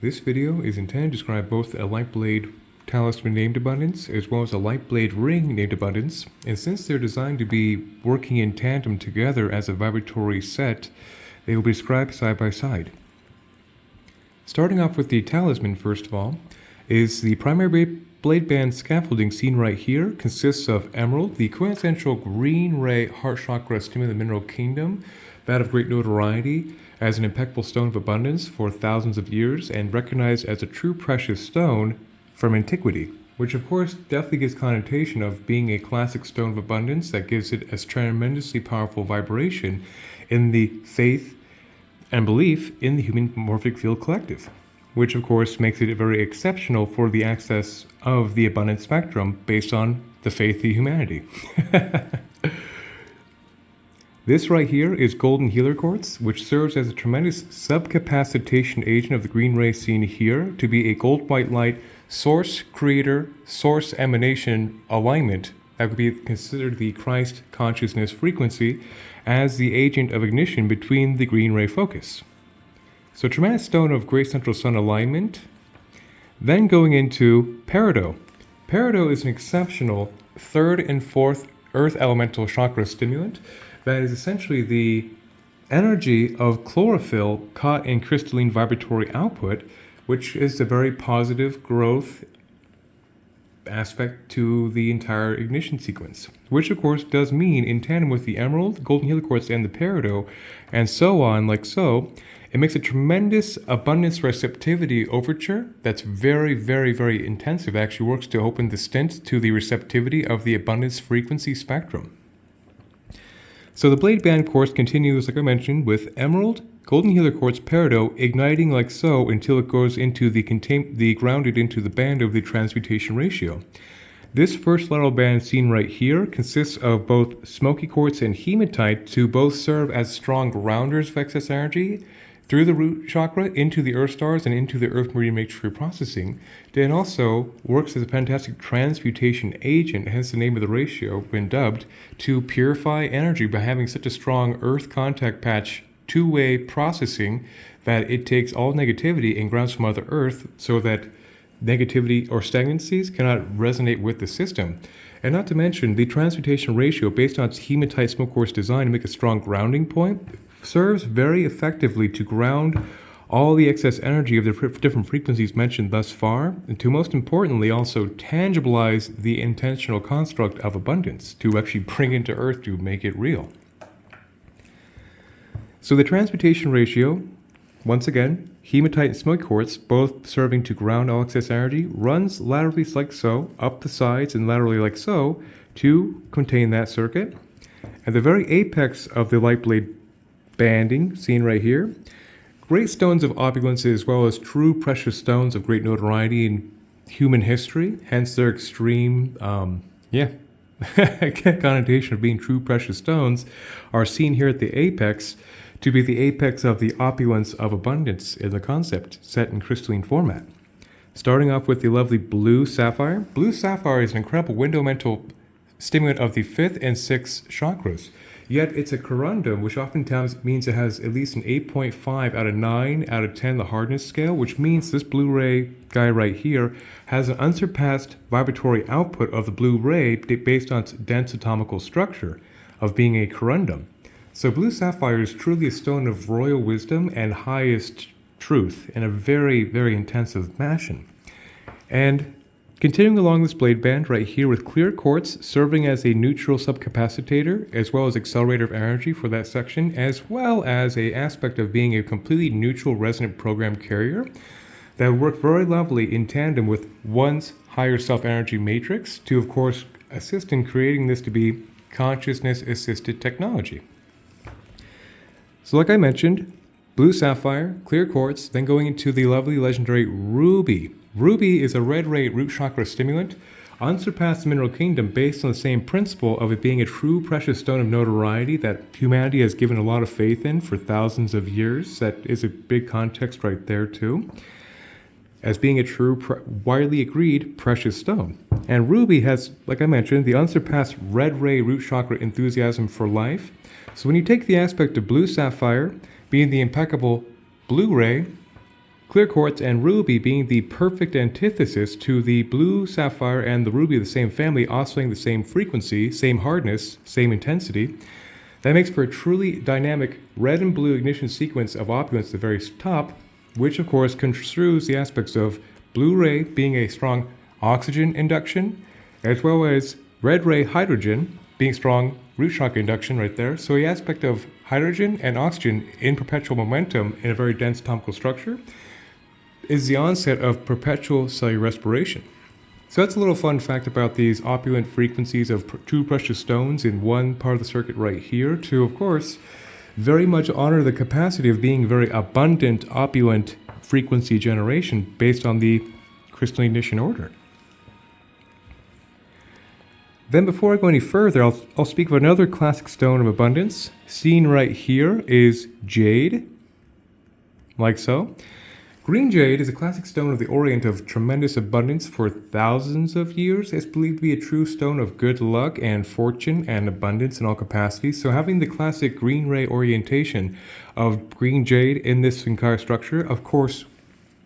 This video is intended to describe both a lightblade talisman named Abundance as well as a lightblade ring named Abundance, and since they're designed to be working in tandem together as a vibratory set, they will be described side by side. Starting off with the talisman, first of all, is the primary blade band scaffolding seen right here consists of emerald, the quintessential green ray heart chakra stimulant mineral kingdom, that of great notoriety as an impeccable stone of abundance for thousands of years and recognized as a true precious stone from antiquity, which of course definitely gives connotation of being a classic stone of abundance that gives it a tremendously powerful vibration in the faith and belief in the human morphic field collective, which of course makes it very exceptional for the access of the abundance spectrum based on the faith of humanity. This right here is golden healer quartz, which serves as a tremendous subcapacitation agent of the green ray seen here to be a gold-white light source creator, source emanation alignment that would be considered the Christ consciousness frequency as the agent of ignition between the green ray focus. So tremendous stone of great central sun alignment. Then going into peridot. Peridot is an exceptional third and fourth earth elemental chakra stimulant that is essentially the energy of chlorophyll caught in crystalline vibratory output, which is a very positive growth aspect to the entire ignition sequence, which of course does mean in tandem with the emerald, golden healer quartz, and the peridot, and so on, like so, it makes a tremendous abundance receptivity overture that's very, very, very intensive. It actually works to open the stent to the receptivity of the abundance frequency spectrum. So the blade band course continues, like I mentioned, with emerald, golden healer quartz, peridot, igniting like so until it goes into the grounded into the band of the transmutation ratio. This first lateral band seen right here consists of both smoky quartz and hematite to both serve as strong grounders of excess energy through the root chakra into the earth stars and into the earth meridian matrix reprocessing. Then also works as a fantastic transmutation agent, hence the name of the ratio, been dubbed, to purify energy by having such a strong earth contact patch two-way processing that it takes all negativity and grounds from Mother Earth so that negativity or stagnancies cannot resonate with the system. And not to mention, the transmutation ratio, based on its hematite smoke quartz design to make a strong grounding point, serves very effectively to ground all the excess energy of the different frequencies mentioned thus far, and to most importantly also tangibilize the intentional construct of abundance, to actually bring into earth to make it real. So the transmutation ratio, once again, hematite and smoke quartz, both serving to ground all excess energy, runs laterally like so, up the sides and laterally like so, to contain that circuit. At the very apex of the light blade banding, seen right here, great stones of opulence as well as true precious stones of great notoriety in human history, hence their extreme, connotation of being true precious stones, are seen here at the apex to be the apex of the opulence of abundance in the concept, set in crystalline format. Starting off with the lovely blue sapphire. Blue sapphire is an incredible window mental stimulant of the 5th and 6th chakras. Yet it's a corundum, which oftentimes means it has at least an 8.5 out of 9 out of 10 the hardness scale, which means this blue ray guy right here has an unsurpassed vibratory output of the blue ray based on its dense atomical structure of being a corundum. So blue sapphire is truly a stone of royal wisdom and highest truth in a very, very intensive fashion. And continuing along this blade band right here with clear quartz serving as a neutral subcapacitator as well as accelerator of energy for that section, as well as an aspect of being a completely neutral resonant program carrier that would work very lovely in tandem with one's higher self energy matrix to of course assist in creating this to be consciousness assisted technology. So like I mentioned, blue sapphire, clear quartz, then going into the lovely legendary ruby. Ruby is a red ray root chakra stimulant, unsurpassed mineral kingdom based on the same principle of it being a true precious stone of notoriety that humanity has given a lot of faith in for thousands of years. That is a big context right there too, as being a true, widely agreed precious stone. And ruby has, like I mentioned, the unsurpassed red ray root chakra enthusiasm for life. So when you take the aspect of blue sapphire being the impeccable blue ray, clear quartz and ruby being the perfect antithesis to the blue sapphire and the ruby of the same family, oscillating the same frequency, same hardness, same intensity. That makes for a truly dynamic red and blue ignition sequence of opulence at the very top, which of course construes the aspects of blue ray being a strong oxygen induction, as well as red ray hydrogen being strong root chakra induction right there. So the aspect of hydrogen and oxygen in perpetual momentum in a very dense atomical structure is the onset of perpetual cellular respiration. So that's a little fun fact about these opulent frequencies of two precious stones in one part of the circuit right here to, of course, very much honor the capacity of being very abundant, opulent frequency generation based on the crystalline ignition order. Then before I go any further, I'll speak of another classic stone of abundance. Seen right here is jade, like so. Green jade is a classic stone of the Orient of tremendous abundance for thousands of years. It's believed to be a true stone of good luck and fortune and abundance in all capacities. So having the classic green ray orientation of green jade in this entire structure, of course,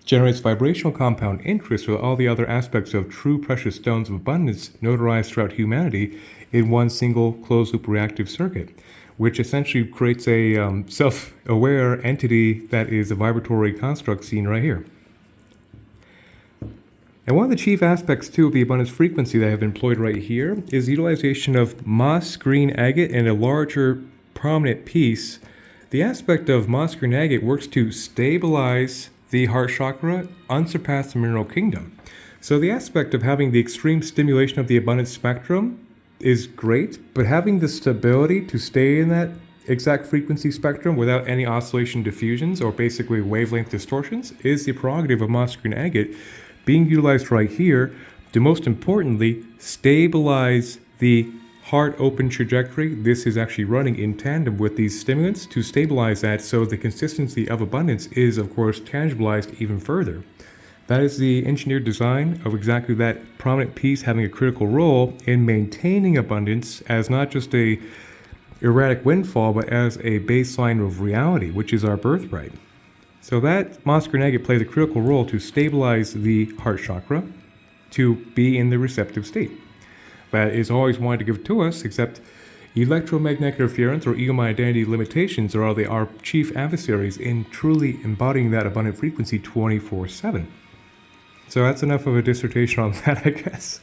generates vibrational compound interest with all the other aspects of true precious stones of abundance notarized throughout humanity in one single closed-loop reactive circuit, which essentially creates a self-aware entity that is a vibratory construct seen right here. And one of the chief aspects, too, of the abundance frequency that I have employed right here is the utilization of moss green agate in a larger prominent piece. The aspect of moss green agate works to stabilize the heart chakra, unsurpassed in the mineral kingdom. So the aspect of having the extreme stimulation of the abundance spectrum is great, but having the stability to stay in that exact frequency spectrum without any oscillation diffusions or basically wavelength distortions is the prerogative of moss green agate being utilized right here to most importantly stabilize the heart open trajectory. This is actually running in tandem with these stimulants to stabilize that, so the consistency of abundance is of course tangibilized even further. That is the engineered design of exactly that prominent piece having a critical role in maintaining abundance as not just a erratic windfall, but as a baseline of reality, which is our birthright. So that moss green agate plays a critical role to stabilize the heart chakra to be in the receptive state. That is always wanted to give to us, except electromagnetic interference or ego-mind identity limitations are our chief adversaries in truly embodying that abundant frequency 24/7. So that's enough of a dissertation on that, I guess.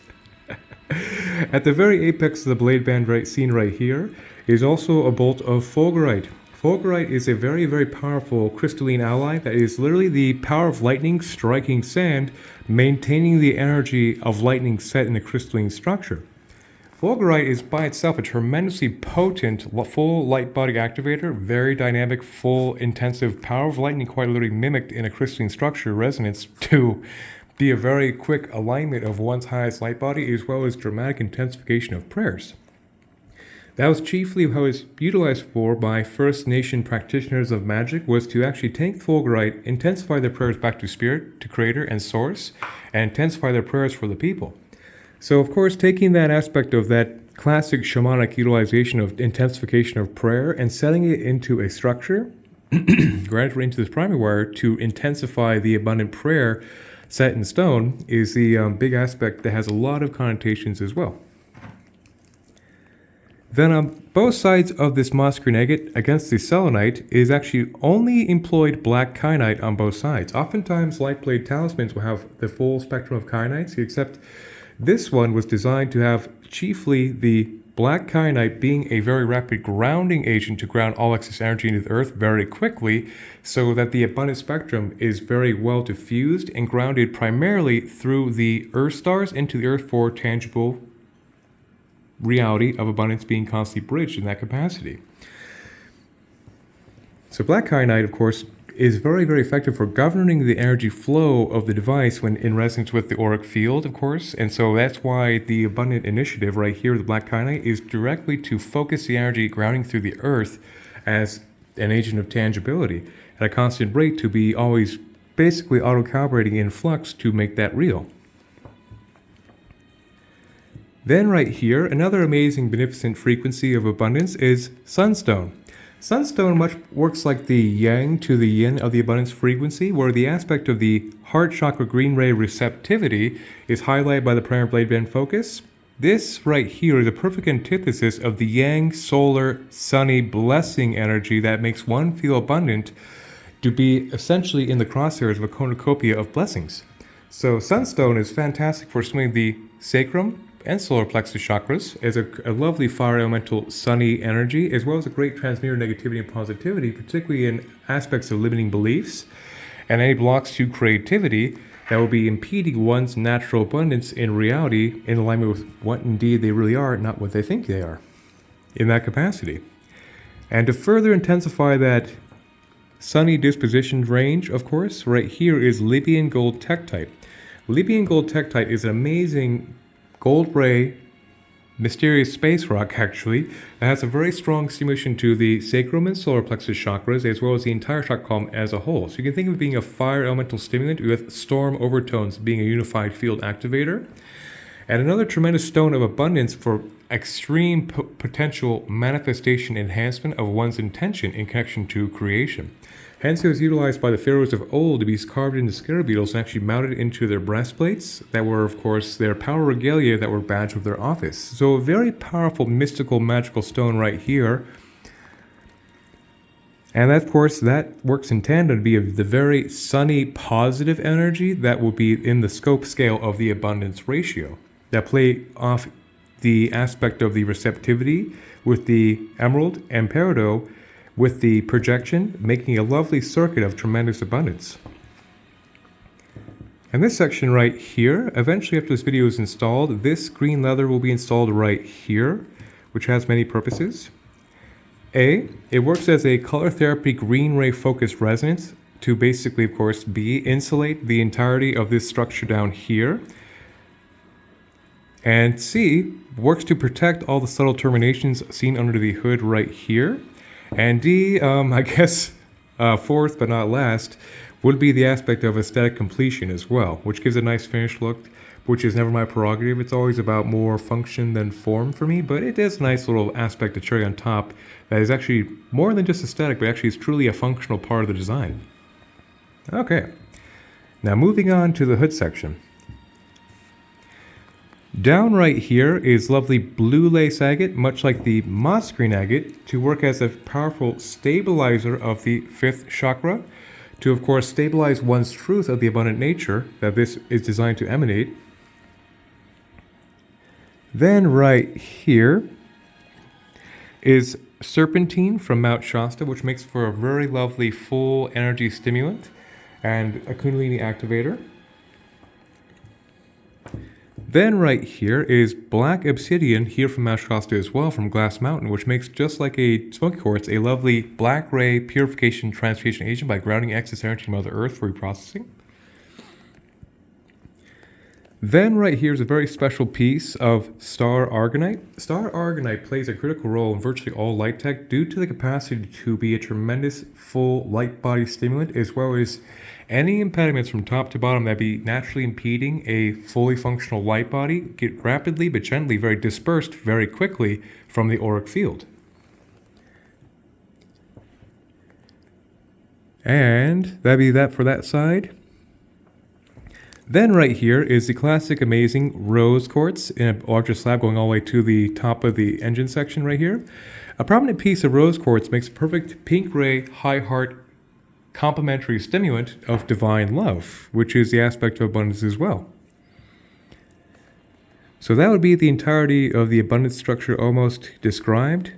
At the very apex of the blade band seen right here is also a bolt of fulgurite. Fulgurite is a very, very powerful crystalline alloy that is literally the power of lightning striking sand, maintaining the energy of lightning set in a crystalline structure. Fulgurite is by itself a tremendously potent full light body activator, very dynamic, full intensive power of lightning, quite literally mimicked in a crystalline structure resonance to be a very quick alignment of one's highest light body, as well as dramatic intensification of prayers. That was chiefly how it was utilized for by First Nation practitioners of magic, was to actually take fulgurite, intensify their prayers back to spirit, to creator and source, and intensify their prayers for the people. So of course, taking that aspect of that classic shamanic utilization of intensification of prayer and setting it into a structure, gradually into this primary wire to intensify the abundant prayer set in stone is the big aspect that has a lot of connotations as well. Then on both sides of this moss green agate against the selenite is actually only employed black kyanite on both sides. Oftentimes lightblade talismans will have the full spectrum of kyanites, except this one was designed to have chiefly the black kyanite being a very rapid grounding agent to ground all excess energy into the earth very quickly, so that the abundant spectrum is very well diffused and grounded primarily through the earth stars into the earth for tangible reality of abundance being constantly bridged in that capacity. So black kyanite, of course, is very, very effective for governing the energy flow of the device when in resonance with the auric field, of course. And so that's why the abundant initiative right here, the black kyanite, is directly to focus the energy grounding through the earth as an agent of tangibility at a constant rate to be always basically auto-calibrating in flux to make that real. Then right here, another amazing beneficent frequency of abundance is sunstone. Sunstone much works like the yang to the yin of the abundance frequency, where the aspect of the heart chakra green ray receptivity is highlighted by the primary blade bend focus. This right here is a perfect antithesis of the yang solar sunny blessing energy that makes one feel abundant to be essentially in the crosshairs of a cornucopia of blessings. So Sunstone is fantastic for swimming the sacrum and solar plexus chakras as a lovely fire elemental sunny energy, as well as a great transmitter of negativity and positivity, particularly in aspects of limiting beliefs and any blocks to creativity that will be impeding one's natural abundance in reality in alignment with what indeed they really are, not what they think they are, in that capacity. And to further intensify that sunny disposition range, of course, right here is Libyan gold tektite. Libyan gold tektite is an amazing gold ray, mysterious space rock actually, that has a very strong stimulation to the sacrum and solar plexus chakras, as well as the entire chakra column as a whole. So you can think of it being a fire elemental stimulant with storm overtones being a unified field activator. And another tremendous stone of abundance for extreme potential manifestation enhancement of one's intention in connection to creation. Hence, it was utilized by the pharaohs of old to be carved into scarab beetles and actually mounted into their breastplates that were, of course, their power regalia that were badged with their office. So a very powerful, mystical, magical stone right here. And of course, that works in tandem to be the very sunny, positive energy that will be in the scope scale of the abundance ratio that play off the aspect of the receptivity with the emerald and peridot with the projection, making a lovely circuit of tremendous abundance. And this section right here, eventually after this video is installed, this green leather will be installed right here, which has many purposes. A, it works as a color therapy green ray focused resonance to basically, of course, B, insulate the entirety of this structure down here. And C, works to protect all the subtle terminations seen under the hood right here. And D, I guess fourth but not last, would be the aspect of aesthetic completion as well, which gives a nice finished look, which is never my prerogative. It's always about more function than form for me, but it is a nice little aspect to cherry on top that is actually more than just aesthetic, but actually is truly a functional part of the design. Okay, now moving on to the hood section. Down right here is lovely blue lace agate, much like the moss green agate, to work as a powerful stabilizer of the fifth chakra, to of course stabilize one's truth of the abundant nature that this is designed to emanate. Then right here is serpentine from Mount Shasta, which makes for a very lovely full energy stimulant and a Kundalini activator. Then right here is black obsidian here from Mount Shasta as well from Glass Mountain, which makes just like a smoky quartz a lovely black ray purification transmutation agent by grounding excess energy to Mother Earth for reprocessing. Then right here is a very special piece of star argonite. Star argonite plays a critical role in virtually all light tech due to the capacity to be a tremendous full light body stimulant, as well as any impediments from top to bottom that be naturally impeding a fully functional light body get rapidly but gently very dispersed very quickly from the auric field. And that'd be that for that side. Then right here is the classic amazing rose quartz in a larger slab going all the way to the top of the engine section right here. A prominent piece of rose quartz makes a perfect pink ray high heart complementary stimulant of divine love, which is the aspect of abundance as well. So that would be the entirety of the abundance structure almost described,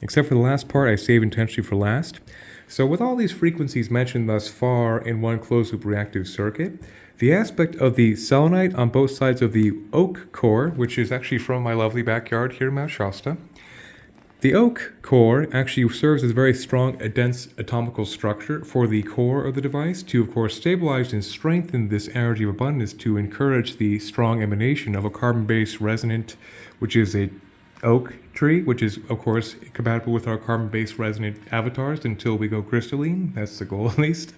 except for the last part I save intentionally for last. So with all these frequencies mentioned thus far in one closed loop reactive circuit, the aspect of the selenite on both sides of the oak core, which is actually from my lovely backyard here in Mount Shasta, the oak core actually serves as a very strong, dense atomical structure for the core of the device to, of course, stabilize and strengthen this energy of abundance to encourage the strong emanation of a carbon-based resonant, which is a oak tree, which is, of course, compatible with our carbon-based resonant avatars until we go crystalline. That's the goal, at least.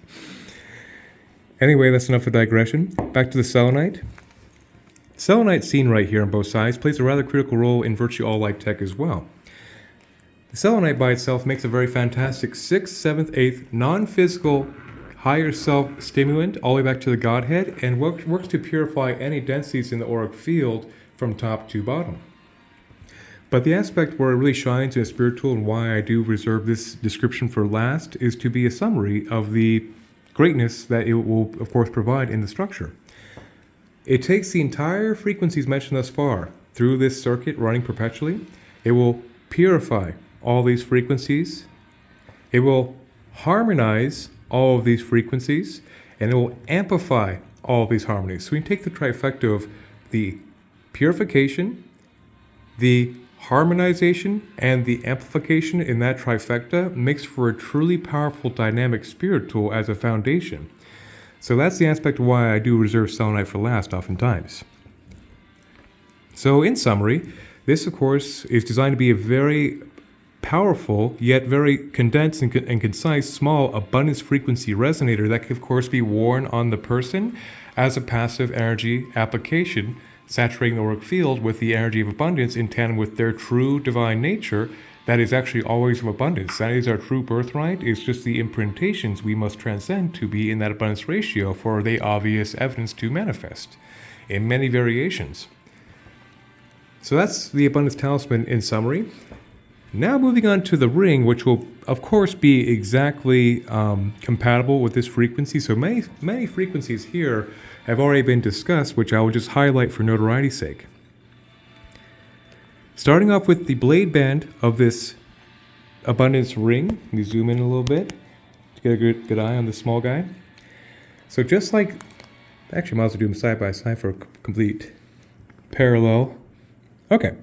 Anyway, that's enough of digression. Back to the selenite. Selenite, seen right here on both sides, plays a rather critical role in virtually all light tech as well. The selenite by itself makes a very fantastic 6th, 7th, 8th non-physical higher self stimulant all the way back to the Godhead, and works to purify any densities in the auric field from top to bottom. But the aspect where it really shines in a spiritual, and why I do reserve this description for last, is to be a summary of the greatness that it will, of course, provide in the structure. It takes the entire frequencies mentioned thus far through this circuit running perpetually. It will purify all these frequencies. It will harmonize all of these frequencies, and it will amplify all of these harmonies. So we take the trifecta of the purification, the harmonization, and the amplification in that trifecta makes for a truly powerful dynamic spirit tool as a foundation. So that's the aspect of why I do reserve selenite for last oftentimes. So in summary, this of course is designed to be a very powerful yet very condensed and concise small abundance frequency resonator that can of course be worn on the person as a passive energy application, saturating the auric field with the energy of abundance in tandem with their true divine nature that is actually always of abundance. That is our true birthright. It's just the imprintations we must transcend to be in that abundance ratio for the obvious evidence to manifest in many variations. So that's the abundance talisman in summary. Now moving on to the ring, which will of course be exactly compatible with this frequency. So many frequencies here have already been discussed, which I will just highlight for notoriety's sake. Starting off with the blade band of this abundance ring. Let me zoom in a little bit to get a good eye on this small guy. So just like, actually I might as well do them side by side for a complete parallel. Okay.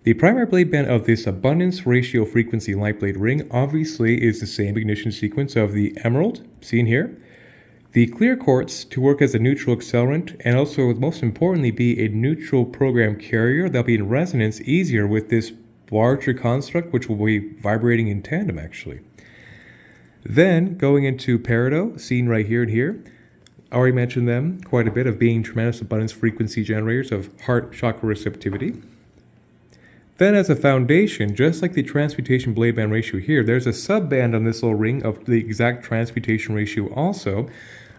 The primary blade band of this abundance ratio frequency lightblade ring obviously is the same ignition sequence of the emerald, seen here, the clear quartz to work as a neutral accelerant, and also most importantly be a neutral program carrier that'll be in resonance easier with this larger construct, which will be vibrating in tandem actually. Then going into peridot, seen right here and here, I already mentioned them quite a bit of being tremendous abundance frequency generators of heart chakra receptivity. Then as a foundation, just like the transmutation blade band ratio here, there's a sub-band on this little ring of the exact transmutation ratio also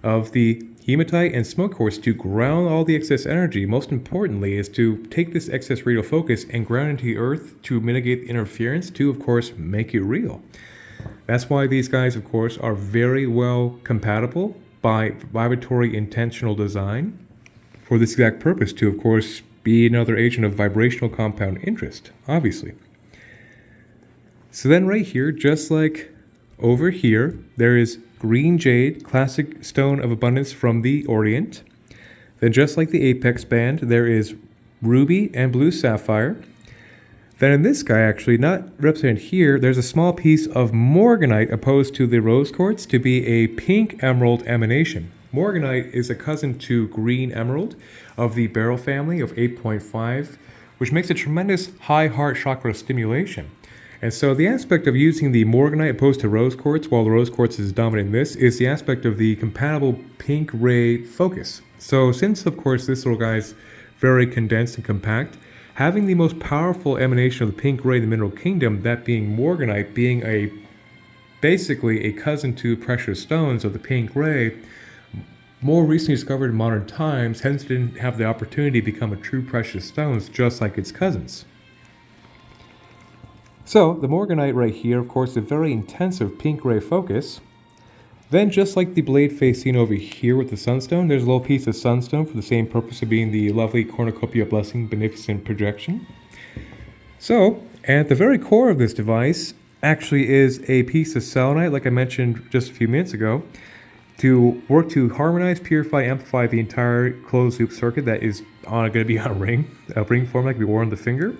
of the hematite and smoke quartz to ground all the excess energy. Most importantly is to take this excess radial focus and ground into the earth to mitigate the interference to, of course, make it real. That's why these guys, of course, are very well compatible by vibratory intentional design for this exact purpose to, of course, be another agent of vibrational compound interest, obviously. So then right here, just like over here, there is green jade, classic stone of abundance from the Orient. Then just like the apex band, there is ruby and blue sapphire. Then in this guy, actually, not represented here, there's a small piece of morganite opposed to the rose quartz to be a pink emerald emanation. Morganite is a cousin to green emerald of the beryl family of 8.5, which makes a tremendous high heart chakra stimulation. And so the aspect of using the morganite opposed to rose quartz, while the rose quartz is dominant in this, is the aspect of the compatible pink ray focus. So since, of course, this little guy is very condensed and compact, having the most powerful emanation of the pink ray in the mineral kingdom, that being morganite, being basically a cousin to precious stones of the pink ray, more recently discovered in modern times, hence didn't have the opportunity to become a true precious stones just like its cousins. So the morganite right here, of course, a very intensive pink ray focus. Then just like the blade face seen over here with the sunstone, there's a little piece of sunstone for the same purpose of being the lovely cornucopia blessing beneficent projection. So at the very core of this device actually is a piece of selenite, like I mentioned just a few minutes ago, to work to harmonize, purify, amplify the entire closed loop circuit that is going to be on a ring form like we wore on the finger.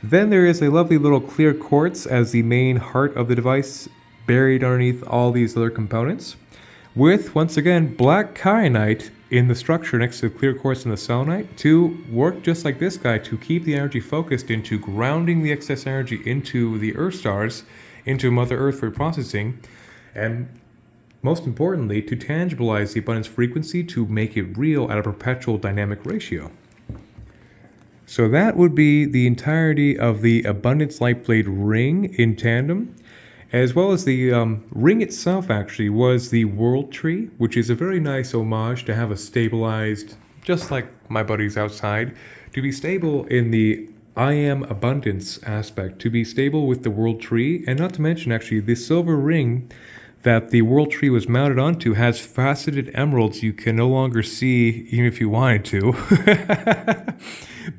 Then there is a lovely little clear quartz as the main heart of the device, buried underneath all these other components, with, once again, black kyanite in the structure next to the clear quartz and the selenite to work just like this guy to keep the energy focused into grounding the excess energy into the Earth stars, into Mother Earth for processing, and most importantly, to tangibilize the abundance frequency to make it real at a perpetual dynamic ratio. So that would be the entirety of the Abundance Lightblade ring in tandem, as well as the ring itself actually was the World Tree, which is a very nice homage to have a stabilized, just like my buddies outside, to be stable in the I am abundance aspect, to be stable with the World Tree, and not to mention actually the silver ring that the World Tree was mounted onto has faceted emeralds you can no longer see even if you wanted to,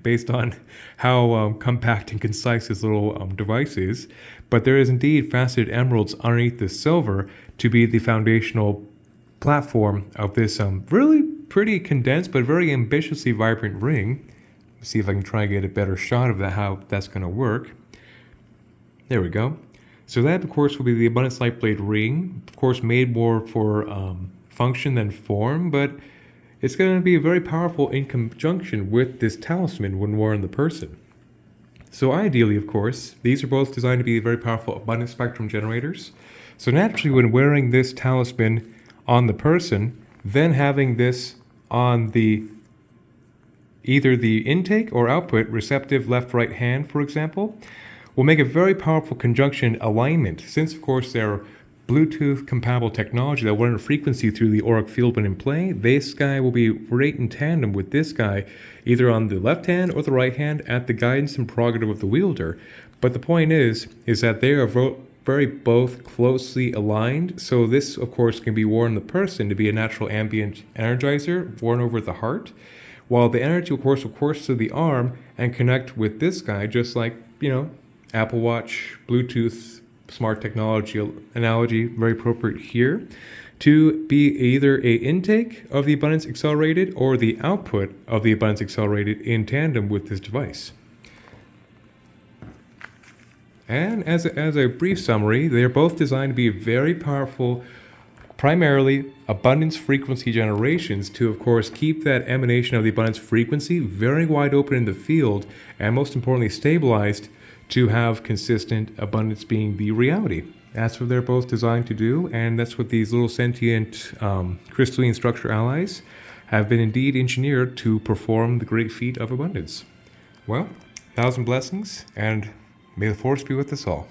based on how compact and concise this little device is. But there is indeed faceted emeralds underneath the silver to be the foundational platform of this really pretty condensed but very ambitiously vibrant ring. Let's see if I can try and get a better shot of that, how that's going to work. There we go. So that, of course, will be the Abundance Lightblade ring. Of course, made more for function than form, but it's going to be very powerful in conjunction with this talisman when worn on the person. So ideally, of course, these are both designed to be very powerful abundance spectrum generators. So naturally, when wearing this talisman on the person, then having this on the either the intake or output receptive left-right hand, for example, will make a very powerful conjunction alignment, since of course they're Bluetooth compatible technology that will run a frequency through the auric field when in play. This guy will be right in tandem with this guy, either on the left hand or the right hand at the guidance and prerogative of the wielder. But the point is that they are very both closely aligned. So this, of course, can be worn on the person to be a natural ambient energizer worn over the heart, while the energy, of course, will course to the arm and connect with this guy, just like, Apple Watch, Bluetooth, smart technology analogy, very appropriate here, to be either a intake of the Abundance Accelerated or the output of the Abundance Accelerated in tandem with this device. And as a brief summary, they are both designed to be very powerful, primarily abundance frequency generations to, of course, keep that emanation of the abundance frequency very wide open in the field, and most importantly, stabilized to have consistent abundance being the reality. That's what they're both designed to do, and that's what these little sentient crystalline structure allies have been indeed engineered to perform the great feat of abundance. Well, 1,000 blessings, and may the force be with us all.